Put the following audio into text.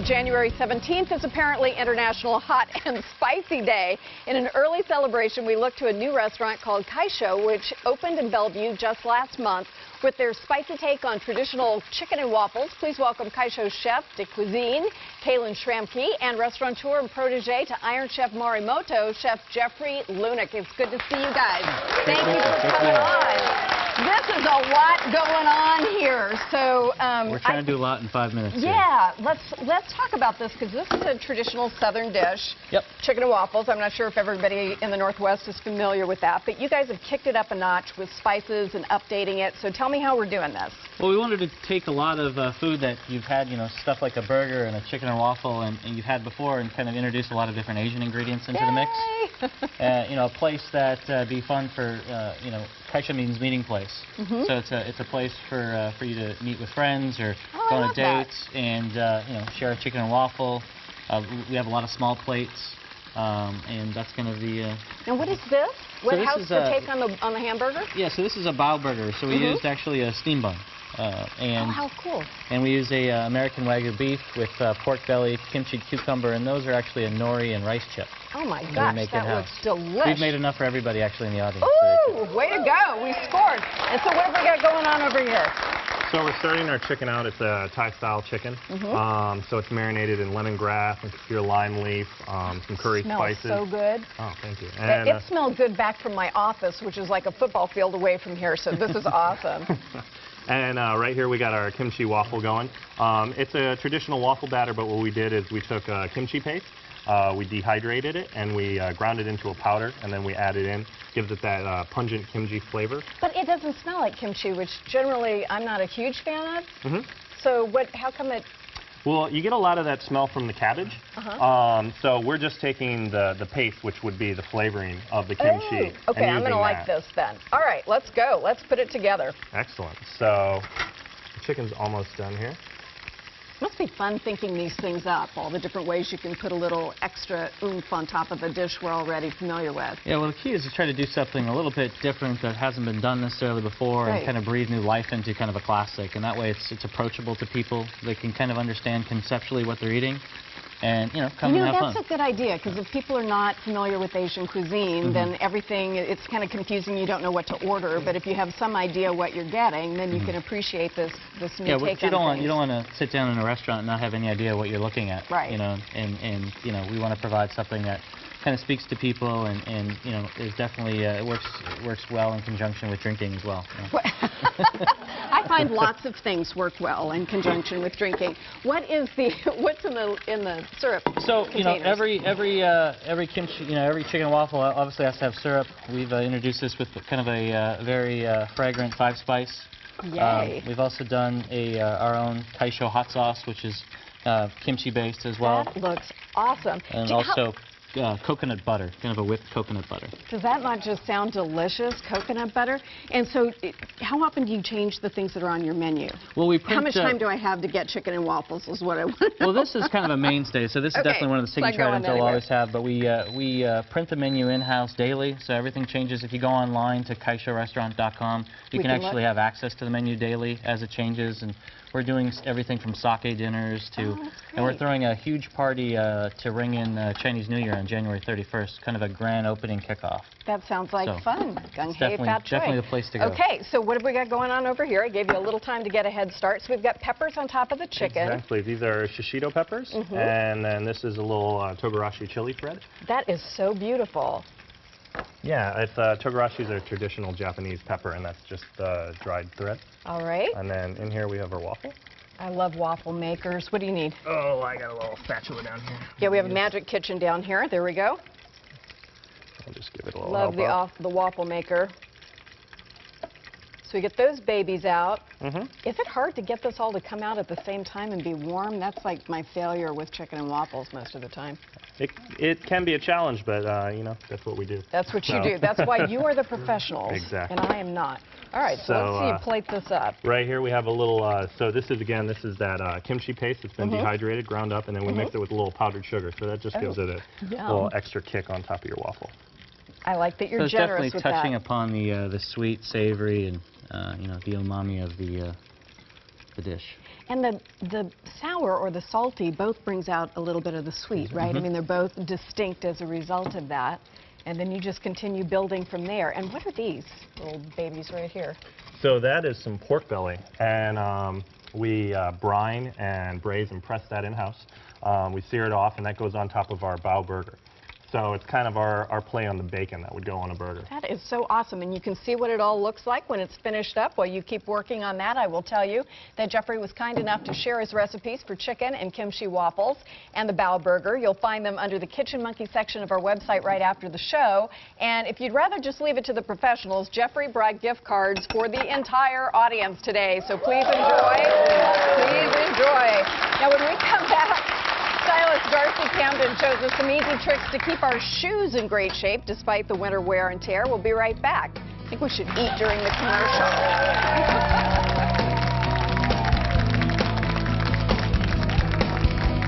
January 17th is apparently International Hot and Spicy Day. In an early celebration, we look to a new restaurant called Kaisho, which opened in Bellevue just last month with their spicy take on traditional chicken and waffles. Please welcome Kaisho's chef de cuisine, Kaylin Schramke, and restaurateur and protege to Iron Chef Morimoto, Chef Jeffrey Lunick. It's good to see you guys. Thank you for coming on. This is a lot going on here. So we're trying to do a lot in 5 minutes. Yeah, let's talk about this because this is a traditional Southern dish. Yep. Chicken and waffles. I'm not sure if everybody in the Northwest is familiar with that, but you guys have kicked it up a notch with spices and updating it. So tell me how we're doing this. Well, we wanted to take a lot of food that you've had, stuff like a burger and a chicken and waffle, and you've had before, and kind of introduce a lot of different Asian ingredients into the mix. A place that be fun for, Kaisho means meeting place. So it's a place for you to meet with friends or go on a date and share a chicken and waffle. We have a lot of small plates, and that's kind of the. And what is this? How's the take on the hamburger? Yeah, so this is a bao burger. So we used actually a steam bun. Oh, how cool. And we use a American Wagyu beef with pork belly, kimchi cucumber, and those are actually a nori and rice chip. Oh my gosh, that looks delicious. We've made enough for everybody actually in the audience. Ooh, way to go. We scored. And so what have we got going on over here? So we're starting our chicken out. It's a Thai-style chicken. So it's marinated in lemongrass and kaffir lime leaf, some curry spices. Smells so good. Oh, thank you. And, it smelled good back from my office, which is like a football field away from here, so this is awesome. And right here we got our kimchi waffle going. It's a traditional waffle batter, but what we did is we took kimchi paste, we dehydrated it, and we ground it into a powder, and then we added in. Gives it that pungent kimchi flavor. But it doesn't smell like kimchi, which generally I'm not a huge fan of. So how come it... Well, you get a lot of that smell from the cabbage. So we're just taking the paste, which would be the flavoring of the kimchi. Oh, okay, I'm going to like this then. All right, let's go. Let's put it together. Excellent. So the chicken's almost done here. Must be fun thinking these things up, all the different ways you can put a little extra oomph on top of a dish we're already familiar with. Yeah, well, the key is to try to do something a little bit different that hasn't been done necessarily before and kind of breathe new life into kind of a classic. And that way it's approachable to people. They can kind of understand conceptually what they're eating and, come and have fun. That's a good idea, because if people are not familiar with Asian cuisine, then everything, it's kind of confusing. You don't know what to order. But if you have some idea what you're getting, then you can appreciate this new take on things. You don't want to sit down in a restaurant and not have any idea what you're looking at. Right. And we want to provide something that kind of speaks to people and is definitely works well in conjunction with drinking as well. I find lots of things work well in conjunction with drinking. What's in the syrup? So containers? every kimchi, every chicken and waffle obviously has to have syrup. We've introduced this with kind of a very fragrant 5-spice. Yay. We've also done our own Kaisho hot sauce, which is kimchi based as well. That looks awesome. And also coconut butter, kind of a whipped coconut butter. Does that not just sound delicious, coconut butter? And so how often do you change the things that are on your menu? Well, how much time do I have to get chicken and waffles is what I want to know. Well, this is kind of a mainstay, so this is definitely one of the signature items we'll always have, but we print the menu in-house daily, so everything changes. If you go online to kaishorestaurant.com, you can actually have access to the menu daily as it changes, and we're doing everything from sake dinners to, and we're throwing a huge party to ring in Chinese New Year on January 31st, kind of a grand opening kickoff. That sounds like fun. Definitely the place to go. Okay, so what have we got going on over here? I gave you a little time to get a head start. So we've got peppers on top of the chicken. Exactly. These are shishito peppers, and then this is a little togarashi chili thread. That is so beautiful. Yeah, it's togarashi is a traditional Japanese pepper, and that's just dried thread. All right. And then in here we have our waffle. I love waffle makers. What do you need? Oh, I got a little spatula down here. Yeah, we have a magic kitchen down here. There we go. I'll just give it a little Love the waffle maker. So we get those babies out. Is it hard to get this all to come out at the same time and be warm? That's like my failure with chicken and waffles most of the time. It can be a challenge, but, that's what we do. That's what you do. That's why you are the professionals. Exactly. And I am not. All right, so let's see you plate this up. Right here we have a little, so this is that kimchi paste that's been dehydrated, ground up, and then we mix it with a little powdered sugar. So that just gives it a little extra kick on top of your waffle. I like that you're generous with that. It's definitely touching upon the sweet, savory, and the umami of the dish. And the sour or the salty both brings out a little bit of the sweet, right? I mean, they're both distinct as a result of that. And then you just continue building from there. And what are these little babies right here? So that is some pork belly, and we brine and braise and press that in-house. We sear it off, and that goes on top of our bao burger. So it's kind of our play on the bacon that would go on a burger. That is so awesome, and you can see what it all looks like when it's finished up. While you keep working on that, I will tell you that Jeffrey was kind enough to share his recipes for chicken and kimchi waffles and the bao burger. You'll find them under the Kitchen Monkey section of our website right after the show. And if you'd rather just leave it to the professionals, Jeffrey brought gift cards for the entire audience today. So please enjoy. Please enjoy. Now, when we come back, stylist Darcy Camden shows us some easy tricks to keep our shoes in great shape despite the winter wear and tear. We'll be right back. I think we should eat during the commercial.